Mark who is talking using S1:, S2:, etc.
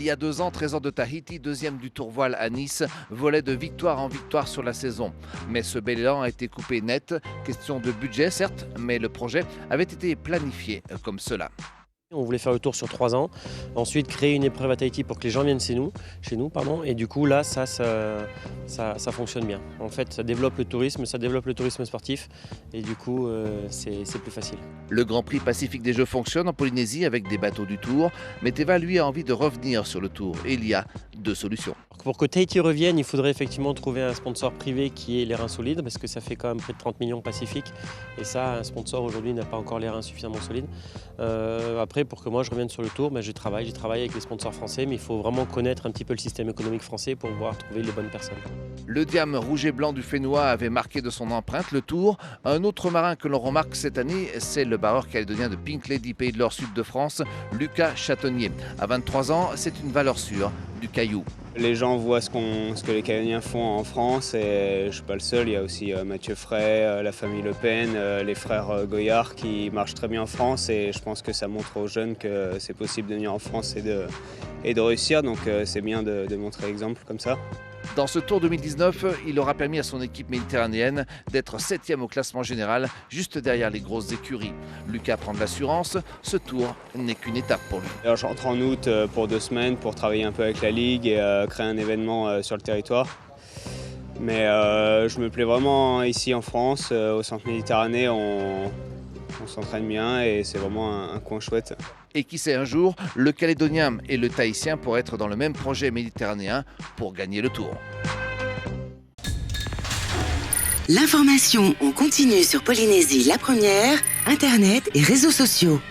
S1: Il y a 2 ans, Trésor de Tahiti, deuxième du tour voile à Nice, volait de victoire en victoire sur la saison. Mais ce bel élan a été coupé net. Question de budget, certes, mais le projet avait été planifié comme cela.
S2: On voulait faire le tour sur 3 ans, ensuite créer une épreuve à Tahiti pour que les gens viennent chez nous, et du coup là ça fonctionne bien. En fait ça développe le tourisme sportif et du coup c'est plus facile.
S1: Le Grand Prix Pacifique des Jeux fonctionne en Polynésie avec des bateaux du Tour, mais Teva lui a envie de revenir sur le Tour et il y a 2 solutions.
S2: Pour que Tahiti revienne, il faudrait effectivement trouver un sponsor privé qui ait les reins solides parce que ça fait quand même près de 30 millions Pacifique et ça un sponsor aujourd'hui n'a pas encore les reins suffisamment solides. Après pour que moi je revienne sur le Tour, je travaille avec les sponsors français mais il faut vraiment connaître un petit peu le système économique français pour pouvoir trouver les bonnes personnes.
S1: Le diamant rouge et blanc du Fénois avait marqué de son empreinte le Tour. Un autre marin que l'on remarque cette année, c'est le barreur calédonien de Pink Lady, Pays de l'Or Sud de France, Lucas Châtonnier. À 23 ans, c'est une valeur sûre du caillou.
S3: Les gens voient ce que les Calédoniens font en France et je ne suis pas le seul, il y a aussi Mathieu Frey, la famille Le Pen, les frères Goyard qui marchent très bien en France et je pense que ça montre aux jeunes que c'est possible de venir en France et de réussir, donc c'est bien de montrer l'exemple comme ça.
S1: Dans ce Tour 2019, il aura permis à son équipe méditerranéenne d'être 7e au classement général, juste derrière les grosses écuries. Lucas prend de l'assurance, ce Tour n'est qu'une étape pour lui.
S3: Alors, je rentre en août pour 2 semaines pour travailler un peu avec la Ligue et créer un événement sur le territoire. Mais je me plais vraiment ici en France, au centre Méditerranée, on s'entraîne bien et c'est vraiment un coin chouette.
S1: Et qui sait un jour, le Calédonien et le Tahitien pourraient être dans le même projet méditerranéen pour gagner le Tour.
S4: L'information en continu sur Polynésie la première, Internet et réseaux sociaux.